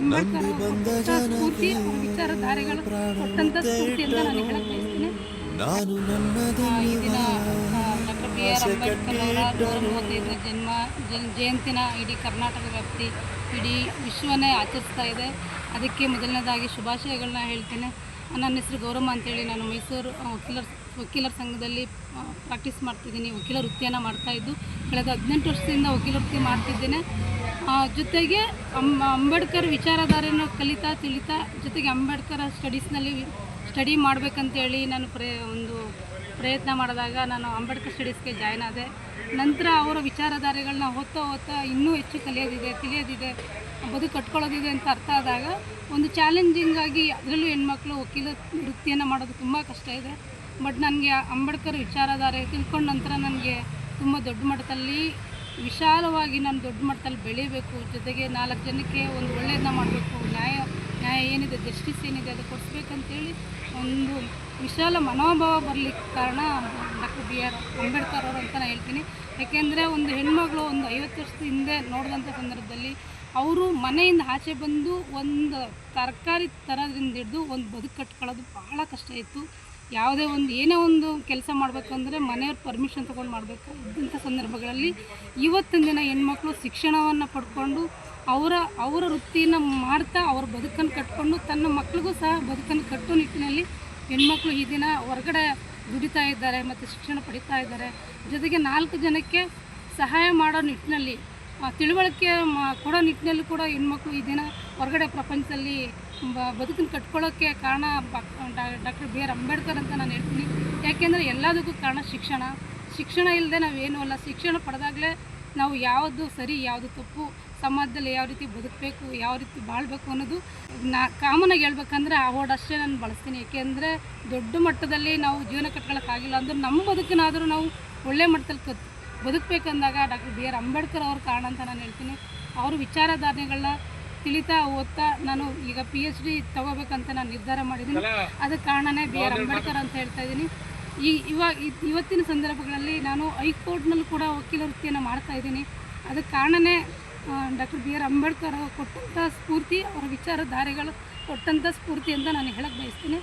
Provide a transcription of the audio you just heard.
ಅಂಬೇಡ್ಕರ್ ಅವರು ಕೊಟ್ಟ ಸ್ಫೂರ್ತಿ, ಅವರ ವಿಚಾರಧಾರೆಗಳು ಕೊಟ್ಟಂಥ ಸ್ಫೂರ್ತಿ ಅಂತ ನಾನು ಹೇಳಕ್ಕೆ ಬಯಸ್ತೀನಿ. ಈ ದಿನ ಡಾಕ್ಟರ್ ಬಿ ಆರ್ ಅಂಬೇಡ್ಕರ್ ಅವರ 135ನೇ ಜಯಂತಿನ ಇಡೀ ಕರ್ನಾಟಕ ವ್ಯಾಪ್ತಿ, ಇಡೀ ವಿಶ್ವನೇ ಆಚರಿಸ್ತಾ ಇದೆ. ಅದಕ್ಕೆ ಮೊದಲನೇದಾಗಿ ಶುಭಾಶಯಗಳನ್ನ ಹೇಳ್ತೇನೆ. ನನ್ನ ಹೆಸರು ಗೌರಮ್ಮ ಅಂತೇಳಿ, ನಾನು ಮೈಸೂರು ವಕೀಲರ ಸಂಘದಲ್ಲಿ ಪ್ರಾಕ್ಟೀಸ್ ಮಾಡ್ತಿದ್ದೀನಿ. ವಕೀಲ ವೃತ್ತಿಯನ್ನು ಮಾಡ್ತಾಯಿದ್ದು ಕಳೆದ 18 ವರ್ಷದಿಂದ ವಕೀಲ ವೃತ್ತಿ ಮಾಡ್ತಿದ್ದೇನೆ. ಜೊತೆಗೆ ಅಂಬೇಡ್ಕರ್ ವಿಚಾರಧಾರೆಯನ್ನು ತಿಳಿತಾ ಜೊತೆಗೆ ಅಂಬೇಡ್ಕರ್ ಸ್ಟಡಿ ಮಾಡಬೇಕಂತೇಳಿ ನಾನು ಪ್ರಯತ್ನ ಮಾಡಿದಾಗ ನಾನು ಅಂಬೇಡ್ಕರ್ ಸ್ಟಡೀಸ್ಗೆ ಜಾಯ್ನ್ ಆದೆ. ನಂತರ ಅವರ ವಿಚಾರಧಾರೆಗಳನ್ನ ಓದ್ತಾ ಇನ್ನೂ ಹೆಚ್ಚು ತಿಳಿಯೋದಿದೆ, ಬದುಕು ಕಟ್ಕೊಳ್ಳೋದಿದೆ ಅಂತ ಅರ್ಥ ಆದಾಗ ಒಂದು ಚಾಲೆಂಜಿಂಗ್ ಆಗಿ, ಅದರಲ್ಲೂ ಹೆಣ್ಮಕ್ಳು ವಕೀಲ ವೃತ್ತಿಯನ್ನು ಮಾಡೋದು ತುಂಬ ಕಷ್ಟ ಇದೆ. ಬಟ್ ನನಗೆ ಅಂಬೇಡ್ಕರ್ ವಿಚಾರಧಾರೆ ತಿಳ್ಕೊಂಡ ನಂತರ ನನಗೆ ತುಂಬ ದೊಡ್ಡ ಮಟ್ಟದಲ್ಲಿ, ವಿಶಾಲವಾಗಿ ನಾನು ದೊಡ್ಡ ಮಟ್ಟದಲ್ಲಿ ಬೆಳೀಬೇಕು, ಜೊತೆಗೆ 4 ಜನಕ್ಕೆ ಒಂದು ಒಳ್ಳೆಯದನ್ನ ಮಾಡಬೇಕು, ನ್ಯಾಯ ಏನಿದೆ, ಜಸ್ಟಿಸ್ ಏನಿದೆ ಅದು ಕೊಡಿಸ್ಬೇಕಂತೇಳಿ ಒಂದು ವಿಶಾಲ ಮನೋಭಾವ ಬರಲಿಕ್ಕೆ ಕಾರಣ ಡಾಕ್ಟರ್ ಬಿ ಆರ್ ಅಂಬೇಡ್ಕರ್ ಅವರು ಅಂತ ನಾನು ಹೇಳ್ತೀನಿ. ಯಾಕೆಂದರೆ ಒಂದು ಹೆಣ್ಮಗಳು ಒಂದು 50 ವರ್ಷದ ಹಿಂದೆ ನೋಡಿದಂಥ ಸಂದರ್ಭದಲ್ಲಿ ಅವರು ಮನೆಯಿಂದ ಆಚೆ ಬಂದು ಒಂದು ತರಕಾರಿ ತರೋದ್ರಿಂದ ಹಿಡಿದು ಒಂದು ಬದುಕು ಕಟ್ಕೊಳ್ಳೋದು ಭಾಳ ಕಷ್ಟ ಇತ್ತು. ಯಾವುದೇ ಏನೇ ಒಂದು ಕೆಲಸ ಮಾಡಬೇಕಂದ್ರೆ ಮನೆಯವ್ರ ಪರ್ಮಿಷನ್ ತೊಗೊಂಡು ಮಾಡಬೇಕು. ಇಂಥ ಸಂದರ್ಭಗಳಲ್ಲಿ ಇವತ್ತಿನ ದಿನ ಹೆಣ್ಮಕ್ಳು ಶಿಕ್ಷಣವನ್ನು ಪಡ್ಕೊಂಡು ಅವರ ವೃತ್ತಿಯನ್ನು ಮಾಡ್ತಾ ಅವ್ರ ಬದುಕನ್ನು ಕಟ್ಕೊಂಡು ತನ್ನ ಮಕ್ಕಳಿಗೂ ಸಹ ಬದುಕನ್ನು ಕಟ್ಟೋ ನಿಟ್ಟಿನಲ್ಲಿ ಹೆಣ್ಮಕ್ಳು ಈ ದಿನ ಹೊರಗಡೆ ದುಡಿತಾ ಇದ್ದಾರೆ ಮತ್ತು ಶಿಕ್ಷಣ ಪಡಿತಾ ಇದ್ದಾರೆ. ಜೊತೆಗೆ 4 ಜನಕ್ಕೆ ಸಹಾಯ ಮಾಡೋ ನಿಟ್ಟಿನಲ್ಲಿ, ತಿಳುವಳಿಕೆ ಕೊಡೋ ನಿಟ್ಟಿನಲ್ಲಿ ಕೂಡ ಹೆಣ್ಮಕ್ಳು ಈ ದಿನ ಹೊರಗಡೆ ಪ್ರಪಂಚದಲ್ಲಿ ಬದುಕನ್ನು ಕಟ್ಕೊಳ್ಳೋಕ್ಕೆ ಕಾರಣ ಡಾಕ್ಟರ್ ಬಿ ಆರ್ ಅಂಬೇಡ್ಕರ್ ಅಂತ ನಾನು ಹೇಳ್ತೀನಿ. ಯಾಕೆಂದರೆ ಎಲ್ಲದಕ್ಕೂ ಕಾರಣ ಶಿಕ್ಷಣ ಇಲ್ಲದೆ ನಾವೇನೂ ಅಲ್ಲ. ಶಿಕ್ಷಣ ಪಡೆದಾಗಲೇ ನಾವು ಯಾವುದು ಸರಿ ಯಾವುದು ತಪ್ಪು, ಸಮಾಜದಲ್ಲಿ ಯಾವ ರೀತಿ ಬದುಕಬೇಕು, ಯಾವ ರೀತಿ ಬಾಳಬೇಕು ಅನ್ನೋದು ಕಾಮನಾಗಿ ಹೇಳ್ಬೇಕಂದ್ರೆ ಆ ವರ್ಡ್ ಅಷ್ಟೇ ನಾನು ಬಳಸ್ತೀನಿ. ಏಕೆಂದರೆ ದೊಡ್ಡ ಮಟ್ಟದಲ್ಲಿ ನಾವು ಜೀವನ ಕಟ್ಕೊಳ್ಳೋಕ್ಕಾಗಿಲ್ಲ ಅಂದ್ರೆ ನಮ್ಮ ಬದುಕನ್ನಾದರೂ ನಾವು ಒಳ್ಳೆ ಮಟ್ಟದಲ್ಲಿ ಬದುಕಬೇಕಂದಾಗ ಡಾಕ್ಟರ್ ಬಿ ಆರ್ ಅಂಬೇಡ್ಕರ್ ಅವ್ರ ಕಾರಣ ಅಂತ ನಾನು ಹೇಳ್ತೀನಿ. ಅವರು ವಿಚಾರಧಾರೆಗಳನ್ನ ಓದ್ತಾ ನಾನು ಈಗ PhD ತೊಗೋಬೇಕಂತ ನಾನು ನಿರ್ಧಾರ ಮಾಡಿದ್ದೀನಿ. ಅದಕ್ಕೆ ಕಾರಣನೇ ಬಿ ಆರ್ ಅಂಬೇಡ್ಕರ್ ಅಂತ ಹೇಳ್ತಾ ಇದ್ದೀನಿ. ಇವತ್ತಿನ ಸಂದರ್ಭಗಳಲ್ಲಿ ನಾನು ಹೈಕೋರ್ಟ್ನಲ್ಲೂ ಕೂಡ ವಕೀಲ ವೃತ್ತಿಯನ್ನು ಮಾಡ್ತಾಯಿದ್ದೀನಿ. ಅದಕ್ಕೆ ಕಾರಣನೇ ಡಾಕ್ಟರ್ ಬಿ ಆರ್ ಅಂಬೇಡ್ಕರ್ ಕೊಟ್ಟಂಥ ಸ್ಫೂರ್ತಿ, ಅವರ ವಿಚಾರಧಾರೆಗಳು ಕೊಟ್ಟಂಥ ಸ್ಫೂರ್ತಿ ಅಂತ ನಾನು ಹೇಳಕ್ಕೆ ಬಯಸ್ತೀನಿ.